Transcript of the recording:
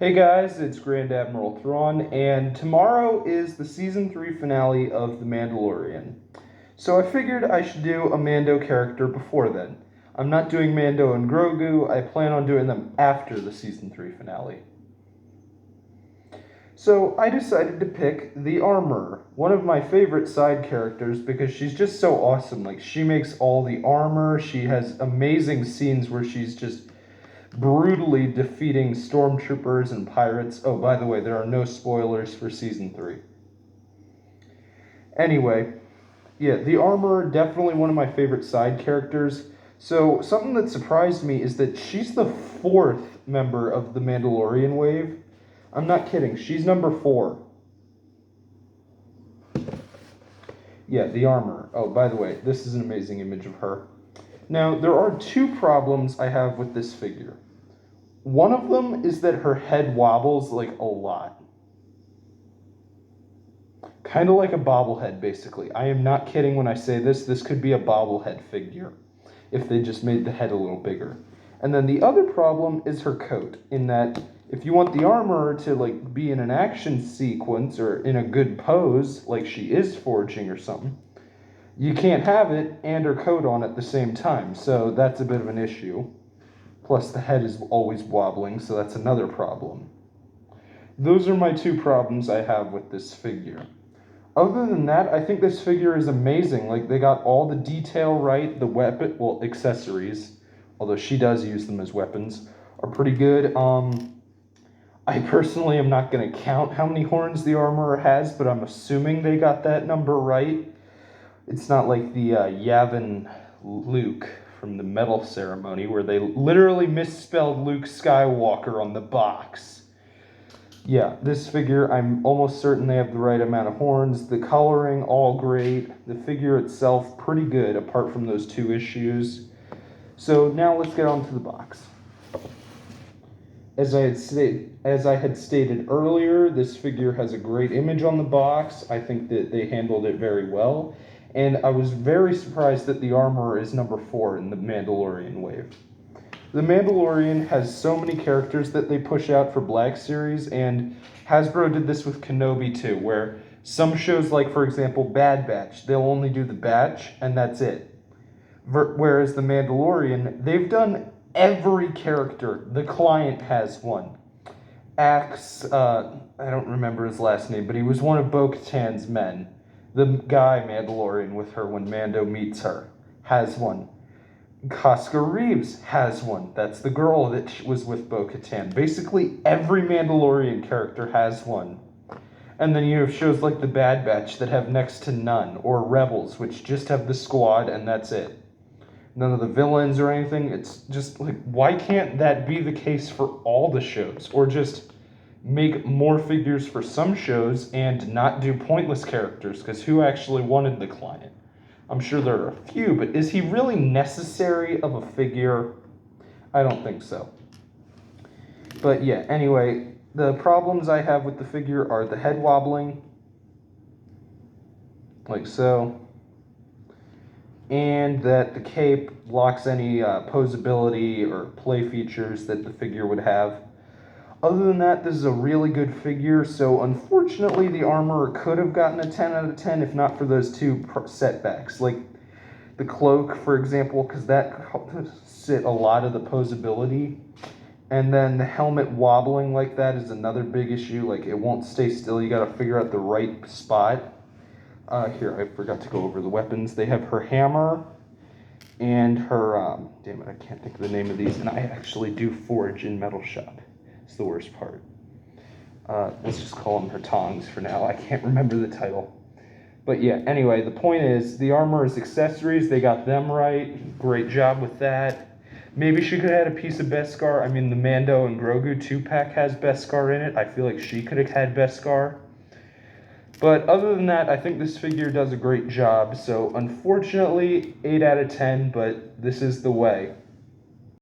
Hey guys, it's Grand Admiral Thrawn, and tomorrow is the Season 3 finale of The Mandalorian. So I figured I should do a Mando character before then. I'm not doing Mando and Grogu, I plan on doing them after the Season 3 finale. So I decided to pick the Armorer, one of my favorite side characters because she's just so awesome. Like, she makes all the armor, she has amazing scenes where she's just brutally defeating stormtroopers and pirates. Oh, by the way, there are no spoilers for Season 3. Anyway, yeah, the Armorer, definitely one of my favorite side characters. So, something that surprised me is that she's the fourth member of the Mandalorian wave. I'm not kidding, she's number 4. Yeah, the Armorer. Oh, by the way, this is an amazing image of her. Now, there are two problems I have with this figure. One of them is that her head wobbles like a lot. Kind of like a bobblehead, basically. I am not kidding when I say this. This could be a bobblehead figure if they just made the head a little bigger. And then the other problem is her coat, in that if you want the Armorer to be in an action sequence or in a good pose, like she is forging or something, you can't have it and her coat on at the same time. So that's a bit of an issue. Plus, the head is always wobbling, so that's another problem. Those are my two problems I have with this figure. Other than that, I think this figure is amazing. Like, they got all the detail right. The weapon, well, accessories, although she does use them as weapons, are pretty good. I personally am not going to count how many horns the Armorer has, but I'm assuming they got that number right. It's not like the Yavin Luke from the medal ceremony where they literally misspelled Luke Skywalker on the box. Yeah, this figure, I'm almost certain they have the right amount of horns. The coloring, all great. The figure itself, pretty good, apart from those two issues. So now let's get on to the box. As I had stated earlier, this figure has a great image on the box. I think that they handled it very well. And I was very surprised that the Armorer is number 4 in the Mandalorian wave. The Mandalorian has so many characters that they push out for Black Series, and Hasbro did this with Kenobi too, where some shows, like for example Bad Batch, they'll only do the Batch, and that's it. Whereas the Mandalorian, they've done every character. The Client has one. Axe, I don't remember his last name, but he was one of Bo-Katan's men. The guy Mandalorian with her when Mando meets her has one. Casca Reeves has one. That's the girl that was with Bo-Katan. Basically, every Mandalorian character has one. And then you have shows like The Bad Batch that have next to none, or Rebels, which just have the squad and that's it. None of the villains or anything. It's just like, why can't that be the case for all the shows? Or just make more figures for some shows and not do pointless characters, because who actually wanted the Client? I'm sure there are a few, but is he really necessary of a figure? I don't think so. But yeah, anyway, the problems I have with the figure are the head wobbling, like so, and that the cape blocks any posability or play features that the figure would have. Other than that, this is a really good figure, so unfortunately the Armorer could have gotten a 10 out of 10 if not for those two setbacks. Like the cloak, for example, because that sit a lot of the posability. And then the helmet wobbling like that is another big issue. Like, it won't stay still. You got to figure out the right spot. Here, I forgot to go over the weapons. They have her hammer and her, damn it, I can't think of the name of these. And I actually do forge in Metal Shop. It's the worst part. Let's just call them her tongs for now. I can't remember the title. But yeah, anyway, the point is, the Armorer's accessories, they got them right. Great job with that. Maybe she could have had a piece of Beskar. I mean, the Mando and Grogu 2-pack has Beskar in it. I feel like she could have had Beskar. But other than that, I think this figure does a great job. So unfortunately, 8 out of 10, but this is the way.